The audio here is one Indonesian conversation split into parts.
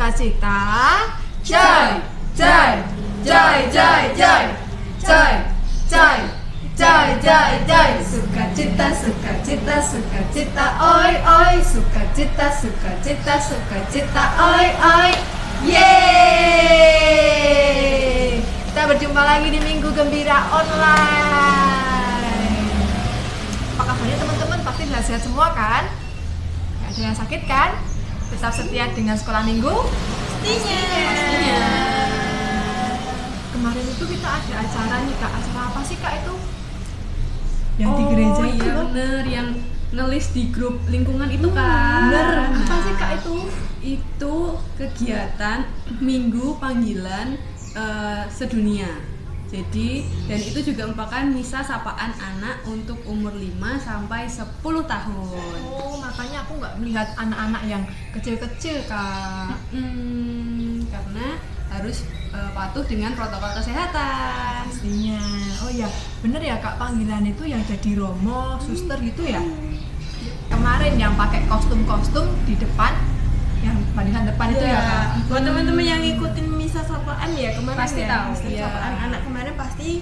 sukacita. Joy, joy, joy, joy, joy, joy, joy, joy, joy, joy. Sukacita, sukacita, sukacita, oi, oi. Sukacita, sukacita, sukacita, oi, oi. Yeay! Kita berjumpa lagi di Minggu Gembira Online. Apa kabarnya teman-teman? Pasti sehat-sehat semua kan? Gak ada yang sakit kan? Tetap setia dengan sekolah minggu? Pastinya. Kemarin itu kita ada acara nih Kak. Acara apa sih Kak itu? Yang di gereja itu iya loh. bener, yang ngelis di grup lingkungan itu kan. Bener. Apa sih Kak itu? Itu kegiatan minggu panggilan sedunia. Jadi, dan itu juga merupakan misa sapaan anak untuk umur 5 sampai 10 tahun. Oh, makanya aku nggak melihat anak-anak yang kecil-kecil Kak. Karena harus patuh dengan protokol kesehatan. Pastinya. Oh ya, bener ya Kak, panggilan itu yang jadi romo, suster gitu ya. Kemarin yang pakai kostum-kostum di depan, yang barisan depan itu ya Kak. Buat teman-teman yang ngikutin misa sapaan ya kemarin Pasti ya, tahu, misa iya. sapaan anak kemarin pasti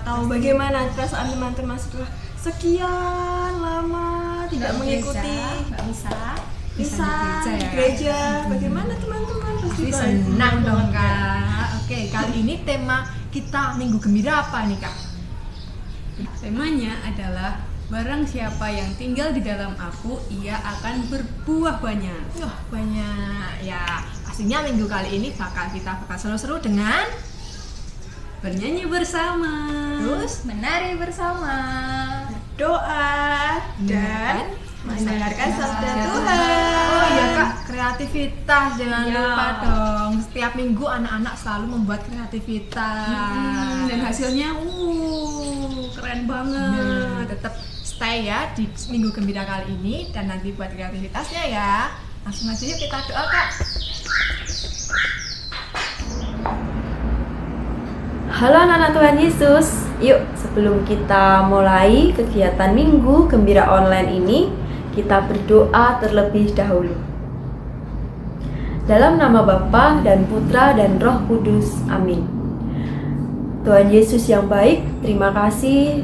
tahu bagaimana perasaan teman-teman setelah sekian lama tidak mengikuti Nggak bisa. misa gereja ya. gereja. Bagaimana teman-teman pasti Pasti senang dong Kak. Oke, kali ini tema kita Minggu Gembira apa nih Kak? Temanya adalah barang siapa yang tinggal di dalam aku, ia akan berbuah banyak. Wah, banyak ya. Pastinya minggu kali ini kita bakal seru-seru dengan Bernyanyi bersama. terus menari bersama. doa dan mendengarkan sabda Tuhan. Oh iya Kak, kreativitas jangan Iya. lupa dong. Setiap minggu anak-anak selalu membuat kreativitas. Dan hasilnya keren banget. Nah, tetap stay ya di Minggu Gembira kali ini dan nanti buat kreativitasnya ya. Langsung aja yuk kita doa Kak. Halo anak-anak Tuhan Yesus. Yuk sebelum kita mulai kegiatan Minggu Gembira Online ini, kita berdoa terlebih dahulu. Dalam nama Bapa dan Putra dan Roh Kudus. Amin. Tuhan Yesus yang baik, terima kasih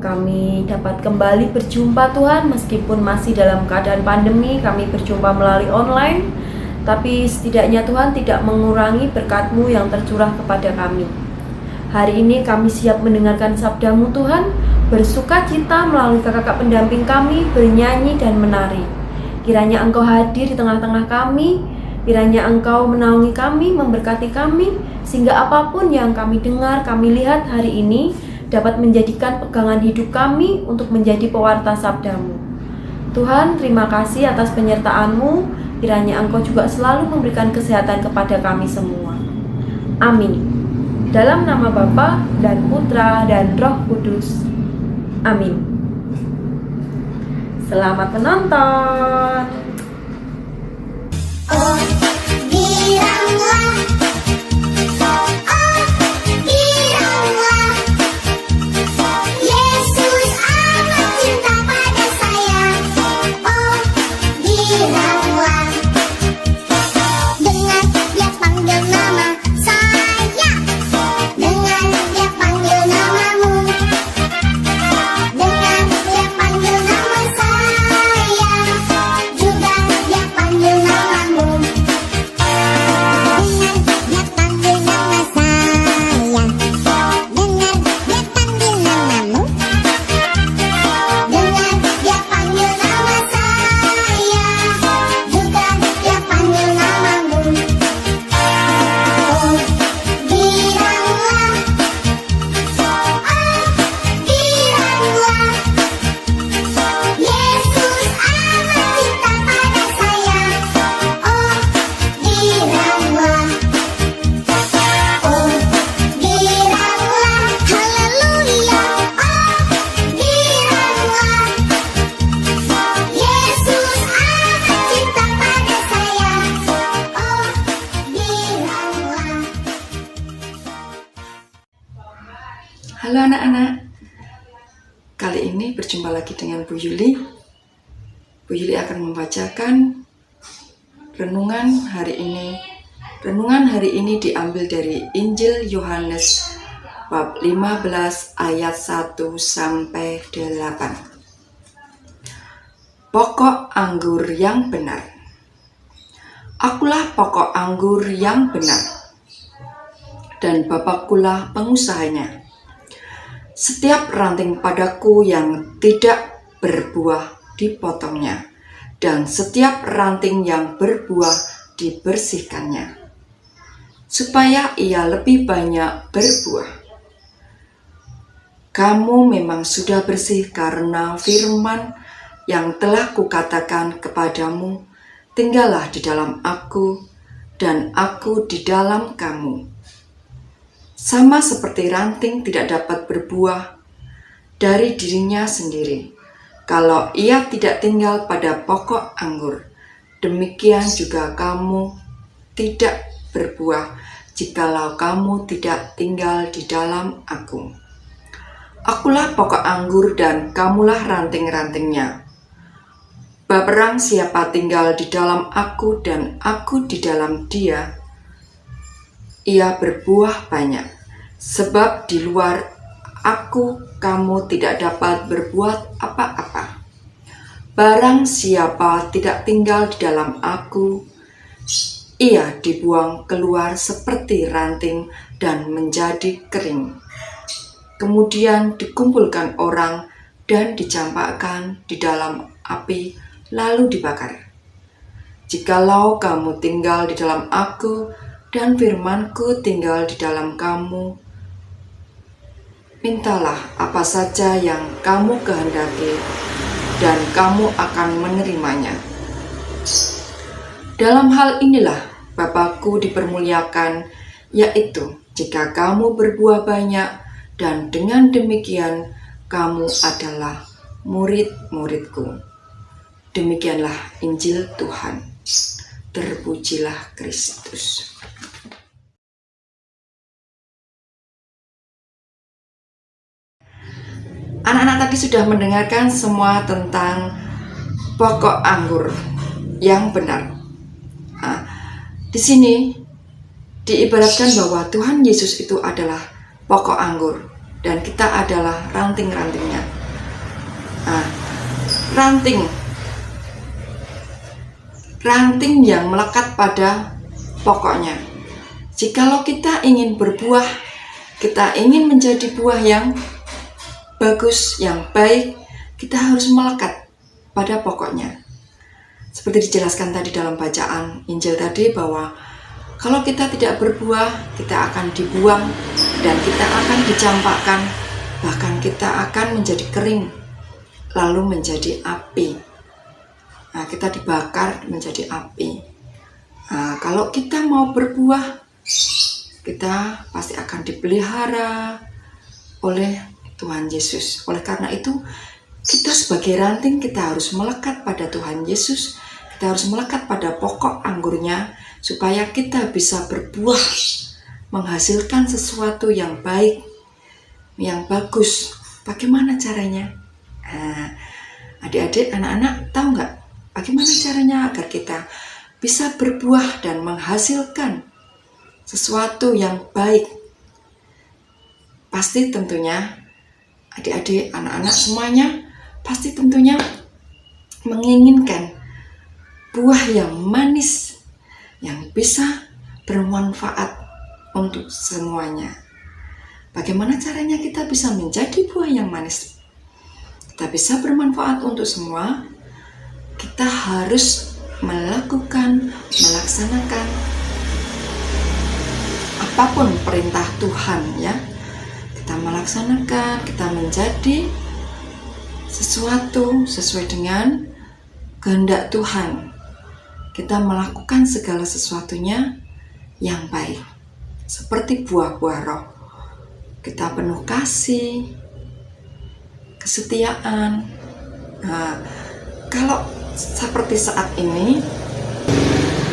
kami dapat kembali berjumpa Tuhan. Meskipun masih dalam keadaan pandemi, kami berjumpa melalui online, tapi setidaknya Tuhan tidak mengurangi berkat-Mu yang tercurah kepada kami. Hari ini kami siap mendengarkan sabda-Mu Tuhan, bersuka cita melalui kakak-kakak pendamping kami, bernyanyi dan menari. Kiranya Engkau hadir di tengah-tengah kami, kiranya Engkau menaungi kami, memberkati kami, sehingga apapun yang kami dengar, kami lihat hari ini dapat menjadikan pegangan hidup kami untuk menjadi pewarta sabda-Mu. Tuhan, terima kasih atas penyertaan-Mu, kiranya Engkau juga selalu memberikan kesehatan kepada kami semua. Amin. Dalam nama Bapa dan Putra dan Roh Kudus. Amin. Selamat menonton. Oh, giranglah. Oh, giranglah. Yesus amat cinta pada saya. Oh, giranglah. Dengar dia panggil nama saya. Dengar dia panggil namamu. Dengar dia panggil nama saya. Juga dia panggil namamu. Dengar dia panggil nama saya. Dengar dia panggil namamu. Dengar dia panggil nama saya. Juga dia panggil namamu. Oh, giranglah. Oh, giranglah. Yesus amat cinta pada saya. Oh, giranglah. Oh, giranglah. Haleluya. Oh, giranglah. Yesus amat cinta pada saya. Oh, giranglah. Halo anak-anak, kali ini berjumpa lagi dengan Bu Yuli. Bu Yuli akan membacakan Renungan hari ini diambil dari Injil Yohanes bab 15 ayat 1 sampai 8. Pokok anggur yang benar. Akulah pokok anggur yang benar, dan Bapakkulah pengusahanya. Setiap ranting padaku yang tidak berbuah dipotongnya, dan setiap ranting yang berbuah dibersihkannya, supaya ia lebih banyak berbuah. Kamu memang sudah bersih karena firman yang telah kukatakan kepadamu. Tinggallah di dalam aku, dan aku di dalam kamu. Sama seperti ranting tidak dapat berbuah dari dirinya sendiri kalau ia tidak tinggal pada pokok anggur, demikian juga kamu tidak berbuah jikalau kamu tidak tinggal di dalam aku. Akulah pokok anggur dan kamulah ranting-rantingnya. Barang siapa tinggal di dalam aku dan aku di dalam dia, ia berbuah banyak, sebab di luar aku kamu tidak dapat berbuat apa-apa. Barang siapa tidak tinggal di dalam aku, ia dibuang keluar seperti ranting dan menjadi kering. Kemudian dikumpulkan orang dan dicampakkan di dalam api, lalu dibakar. Jikalau kamu tinggal di dalam aku dan firmanku tinggal di dalam kamu, mintalah apa saja yang kamu kehendaki, dan kamu akan menerimanya. Dalam hal inilah Bapakku dipermuliakan, yaitu jika kamu berbuah banyak, dan dengan demikian kamu adalah murid-muridku. Demikianlah Injil Tuhan. Terpujilah Kristus. Anak-anak tadi sudah mendengarkan semua tentang pokok anggur yang benar. Nah, di sini diibaratkan bahwa Tuhan Yesus itu adalah pokok anggur dan kita adalah ranting-rantingnya. Nah, ranting yang melekat pada pokoknya. Jikalau kita ingin berbuah, kita ingin menjadi buah yang bagus, yang baik, kita harus melekat pada pokoknya. Seperti dijelaskan tadi dalam bacaan Injil tadi, bahwa kalau kita tidak berbuah, kita akan dibuang dan kita akan dicampakkan, bahkan kita akan menjadi kering, lalu menjadi api. Nah, kita dibakar menjadi api. Nah, kalau kita mau berbuah, kita pasti akan dipelihara oleh Tuhan Yesus. Oleh karena itu, kita sebagai ranting, kita harus melekat pada Tuhan Yesus. Kita harus melekat pada pokok anggurnya, supaya kita bisa berbuah, menghasilkan sesuatu yang baik, yang bagus. Bagaimana caranya? Adik-adik, anak-anak, tahu nggak bagaimana caranya agar kita bisa berbuah dan menghasilkan sesuatu yang baik? Pasti tentunya adik-adik, anak-anak semuanya pasti tentunya menginginkan buah yang manis, yang bisa bermanfaat untuk semuanya. Bagaimana caranya kita bisa menjadi buah yang manis? Kita bisa bermanfaat untuk semua. Kita harus melaksanakan apapun perintah Tuhan, ya. Kita melaksanakan, kita menjadi sesuatu sesuai dengan kehendak Tuhan. Kita melakukan segala sesuatunya yang baik, seperti buah-buah roh. Kita penuh kasih, kesetiaan. Nah, kalau seperti saat ini,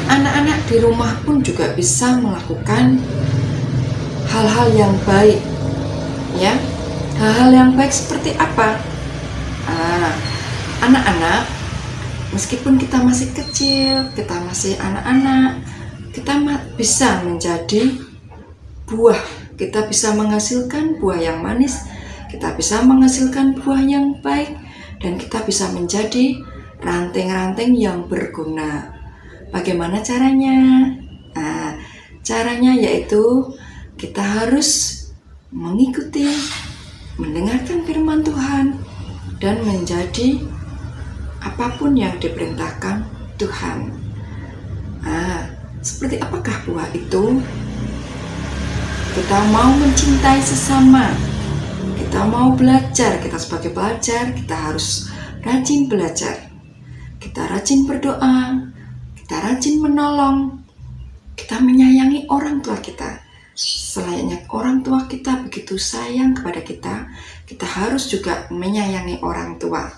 anak-anak di rumah pun juga bisa melakukan hal-hal yang baik, ya. Hal-hal yang baik seperti apa? Anak-anak Meskipun kita masih kecil, kita masih anak-anak, kita bisa menjadi buah. Kita bisa menghasilkan buah yang manis, kita bisa menghasilkan buah yang baik, dan kita bisa menjadi ranting-ranting yang berguna. Bagaimana caranya? Nah, caranya yaitu kita harus mengikuti, mendengarkan firman Tuhan, dan menjadi apapun yang diperintahkan Tuhan. Nah, seperti apakah buah itu? Kita mau mencintai sesama, kita mau belajar, kita sebagai pelajar, kita harus rajin belajar. Kita rajin berdoa, kita rajin menolong, kita menyayangi orang tua kita. Selayaknya orang tua kita begitu sayang kepada kita, kita harus juga menyayangi orang tua.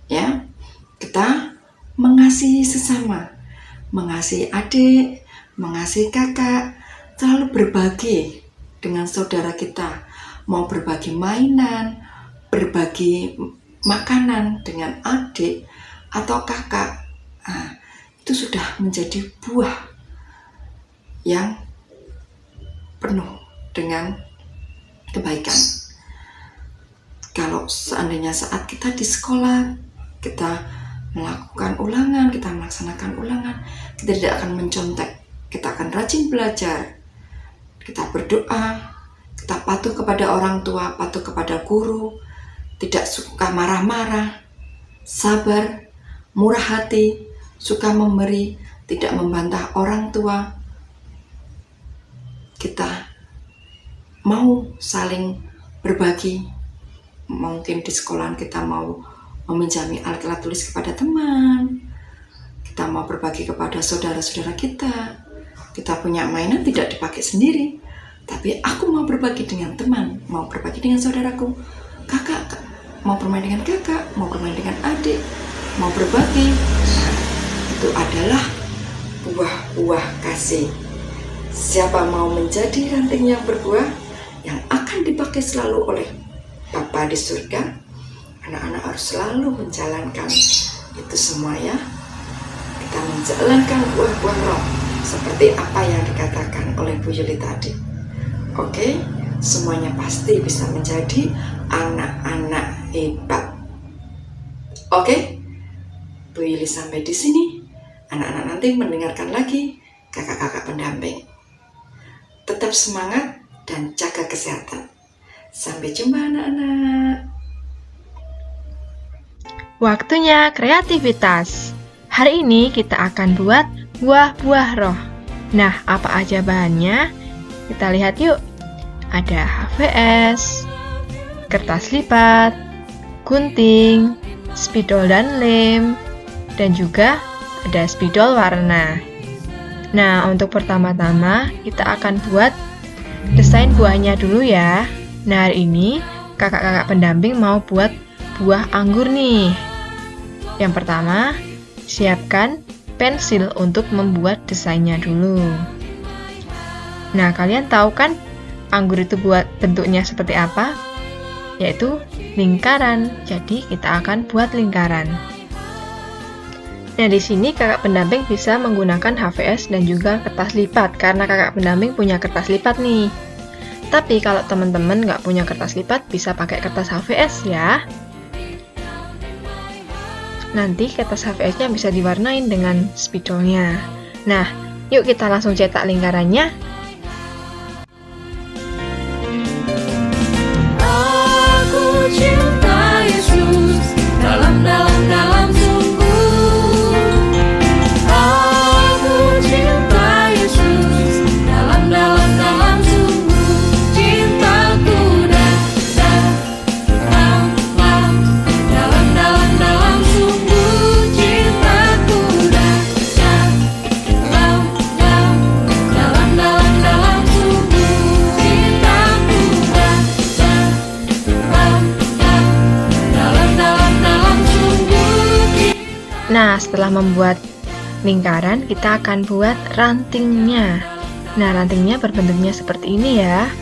Ya, kita mengasihi sesama, mengasihi adik, mengasihi kakak, selalu berbagi dengan saudara kita, mau berbagi mainan, berbagi makanan dengan adik atau kakak. Nah, itu sudah menjadi buah yang penuh dengan kebaikan. Kalau seandainya saat kita di sekolah, kita melakukan ulangan, kita melaksanakan ulangan, kita tidak akan mencontek, kita akan rajin belajar, kita berdoa, kita patuh kepada orang tua, patuh kepada guru, tidak suka marah-marah, sabar, murah hati, suka memberi, tidak membantah orang tua. Kita mau saling berbagi. Mungkin di sekolahan kita mau meminjami alat-alat tulis kepada teman, kita mau berbagi kepada saudara-saudara kita. Kita punya mainan tidak dipakai sendiri, tapi aku mau berbagi dengan teman, mau berbagi dengan saudaraku, kakak, mau bermain dengan kakak, mau bermain dengan adik, mau berbagi. Nah, itu adalah buah-buah kasih. Siapa mau menjadi ranting yang berbuah, yang akan dipakai selalu oleh Bapa di surga, anak-anak harus selalu menjalankan itu semua ya. Kita menjalankan buah-buah roh, seperti apa yang dikatakan oleh Bu Yuli tadi. Oke, semuanya pasti bisa menjadi anak-anak hebat. Oke, Bu Yuli sampai di sini. Anak-anak nanti mendengarkan lagi kakak-kakak pendamping. Tetap semangat dan jaga kesehatan. Sampai jumpa anak-anak. Waktunya kreativitas. Hari ini kita akan buat buah-buah roh. Nah, apa aja bahannya? Kita lihat yuk. Ada HVS, kertas lipat, gunting, spidol dan lem, dan juga ada spidol warna. Nah, untuk pertama-tama kita akan buat desain buahnya dulu ya. Nah, hari ini kakak-kakak pendamping mau buat buah anggur nih. Yang pertama, siapkan pensil untuk membuat desainnya dulu. Nah, kalian tahu kan anggur itu buat bentuknya seperti apa? Yaitu lingkaran. Jadi, kita akan buat lingkaran. Nah, di sini kakak pendamping bisa menggunakan HVS dan juga kertas lipat karena kakak pendamping punya kertas lipat nih. Tapi kalau teman-teman nggak punya kertas lipat, bisa pakai kertas HVS ya. Nanti kertas HVS-nya bisa diwarnain dengan spidolnya. Nah, yuk kita langsung cetak lingkarannya. Aku cinta Yesus dalam sungguh. Aku cinta Yesus dalam sungguh. Cintaku dalam sungguh. Cintaku dalam sungguh. Cintaku dalam sungguh. Nah, setelah membuat lingkaran, kita akan buat rantingnya. Nah, rantingnya berbentuknya seperti ini ya.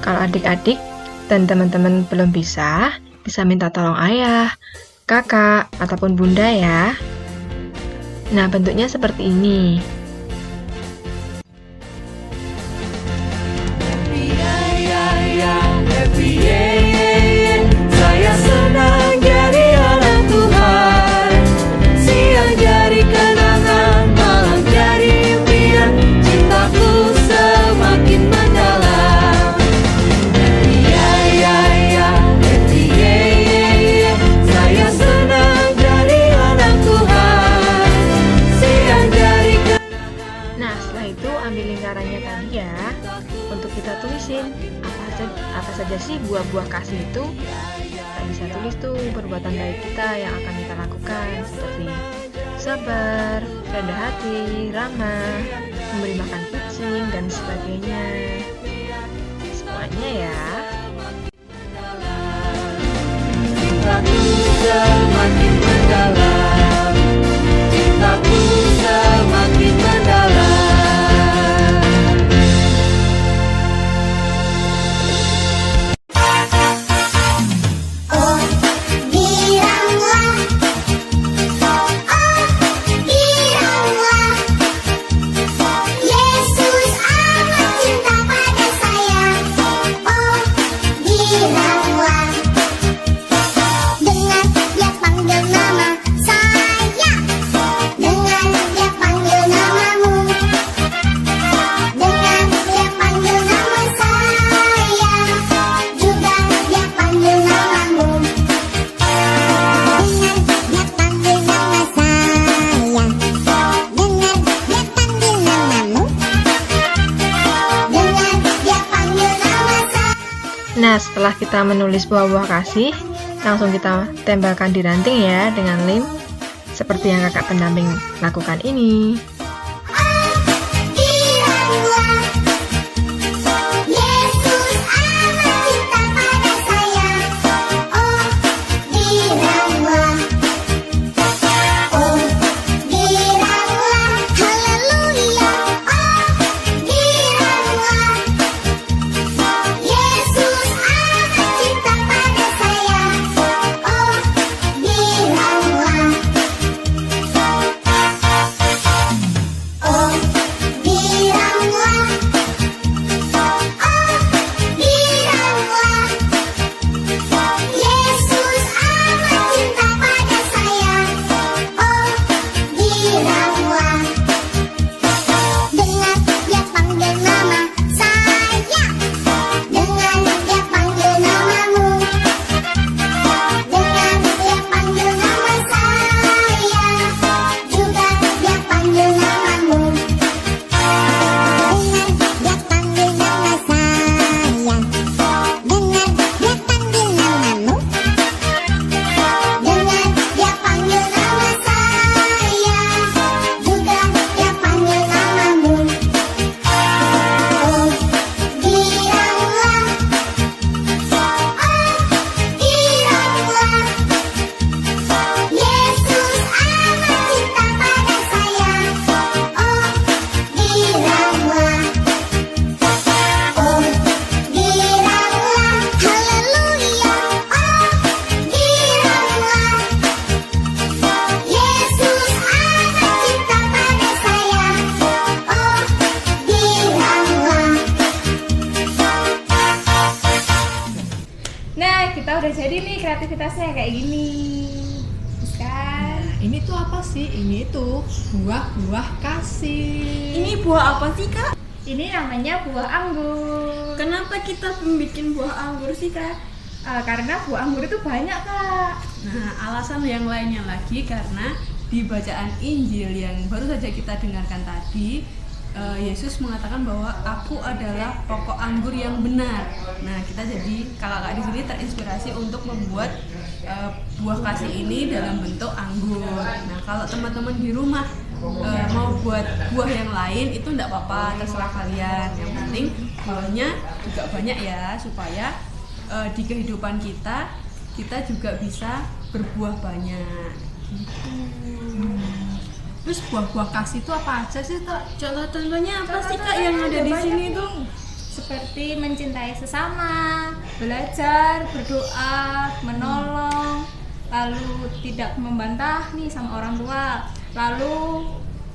Kalau adik-adik dan teman-teman belum bisa minta tolong ayah, kakak, ataupun bunda ya. Nah, bentuknya seperti ini. Saya senang jadi anak Tuhan. Siang jadi kenangan, malam jadi impian. Cintaku semakin mendalam. Saya senang jadi anak Tuhan. Siang jadi kenangan. Nah, setelah itu ambil lingkarannya tadi ya. Untuk kita tulisin apa saja sih buah-buah kasih itu. Kita bisa tulis tuh perbuatan baik kita yang akan kita lakukan, seperti sabar, rendah hati, ramah, memberi makan kucing, dan sebagainya. Semuanya ya. Cintaku semakin mendalam. Cintaku semakin mendalam. Oh, giranglah. Oh, giranglah. Yesus amat cinta pada saya. Oh, giranglah. Dengan dia panggil nama saya. Dengan dia panggil namamu. Dengan dia panggil nama saya. Juga dia panggil namamu. Dengan dia panggil nama saya. Dengan dia panggil namamu. Dengan dia panggil nama saya. Nah, setelah kita menulis buah-buah kasih, langsung kita tempelkan di ranting ya dengan lem, seperti yang kakak pendamping lakukan ini. Giranglah. Yesus amat cinta pada saya. Oh, giranglah. Oh, giranglah. Haleluya. Oh, giranglah. Yesus amat cinta pada saya. Oh, giranglah. Oh, giranglah. Oh, giranglah. Yesus amat cinta pada saya. Oh, giranglah. Dengan dia panggil nama saya. Dengan dia panggil namamu. Dengan dia panggil nama saya. Juga dia panggil namamu. Dengan dia panggil nama saya. Dengan dia panggil namamu. Dengan dia panggil nama saya. Juga dia panggil namamu. Oh, giranglah. Oh, giranglah. Yesus amat cinta pada saya. Oh, giranglah. Oh, giranglah. Haleluya. Oh, giranglah. Yesus amat cinta pada saya. Oh, giranglah. Nah, kita udah jadi nih kreativitasnya kayak gini. Bagus kan? Ini tuh apa sih? Ini tuh buah-buah kasih. Ini buah apa sih, Kak? Ini namanya buah anggur. Kenapa kita bikin buah anggur sih, Kak? Karena buah anggur itu banyak, Kak. Nah, alasan yang lainnya lagi karena di bacaan Injil yang baru saja kita dengarkan tadi, Yesus mengatakan bahwa aku adalah pokok anggur yang benar. Nah, kita jadi kakak-kakak di sini terinspirasi untuk membuat buah kasih ini dalam bentuk anggur. Nah, kalau teman-teman di rumah mau buat buah yang lain itu enggak apa-apa, terserah kalian. Yang penting buahnya juga banyak ya, supaya di kehidupan kita juga bisa berbuah banyak. Terus buah-buah kasih itu apa aja sih, Tok? Contoh-contohnya apa sih, Kak, yang ada di sini tuh? Seperti mencintai sesama, belajar, berdoa, menolong, lalu tidak membantah nih sama orang tua, lalu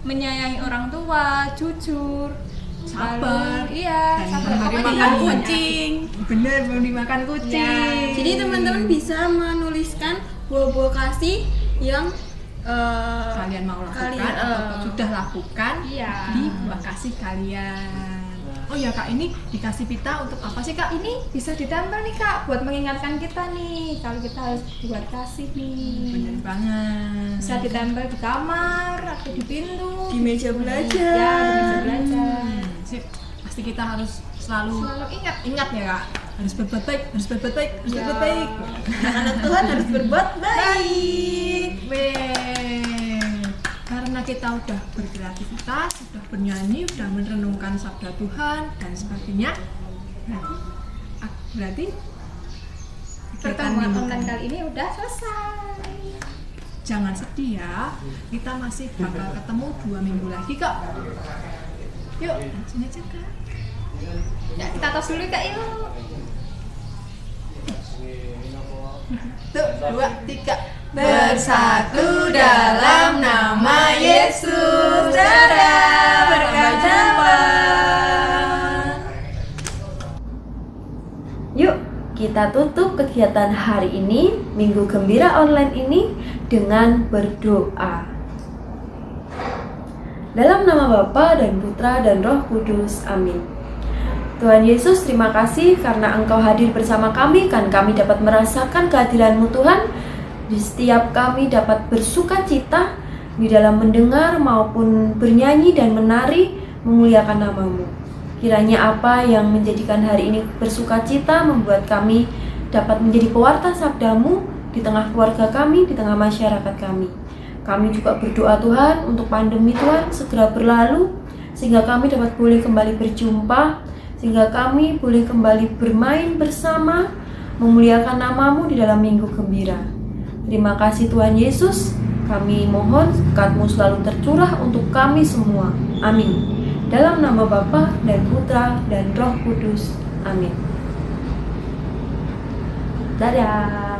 menyayangi orang tua, jujur, Sabar. lalu, iya, Dan sabar. memberi Pokoknya makan banyak. kucing. Bener, memberi makan kucing. Ya. Jadi teman-teman bisa menuliskan buah-buah kasih yang Kalian mau lakukan Kalian, atau sudah lakukan Iya. di buah kasih kalian. Oh ya Kak, ini dikasih pita untuk apa sih Kak? Ini bisa ditempel nih Kak, buat mengingatkan kita nih kalau kita harus buat kasih nih. Bener banget. Bisa ditempel di kamar atau di pintu. di meja belajar. Ya, di meja belajar. Sip, pasti kita harus selalu Selalu ingat. ingat ya Kak. Harus berbuat baik, harus berbuat baik, harus Ya. berbuat baik. Anak Tuhan harus berbuat baik. Karena kita udah berkreativitas, sudah bernyanyi, sudah merenungkan sabda Tuhan dan sebagainya. Berarti Pertemuan minggu online ini. kali ini udah selesai. Jangan sedih ya, kita masih bakal ketemu 2 minggu lagi kok. Yuk, langsung aja Kak. Ya, kita tos dulu Kak yuk. Tuh, 2, 3. Bersatu dalam nama Yesus. Dadah, berkat jumpa. Yuk, kita tutup kegiatan hari ini, Minggu Gembira Online ini, dengan berdoa. Dalam nama Bapa dan Putra dan Roh Kudus, amin. Tuhan Yesus, terima kasih karena Engkau hadir bersama kami, kan kami dapat merasakan kehadiran-Mu Tuhan. Di setiap kami dapat bersuka cita di dalam mendengar maupun bernyanyi dan menari memuliakan nama-Mu. Kiranya apa yang menjadikan hari ini bersuka cita membuat kami dapat menjadi pewarta sabda-Mu di tengah keluarga kami, di tengah masyarakat kami. Kami juga berdoa Tuhan untuk pandemi Tuhan segera berlalu, sehingga kami dapat boleh kembali berjumpa, sehingga kami boleh kembali bermain bersama, memuliakan nama-Mu di dalam Minggu Gembira. Terima kasih Tuhan Yesus, kami mohon berkat-Mu selalu tercurah untuk kami semua. Amin. Dalam nama Bapa dan Putra dan Roh Kudus. Amin. Dadah.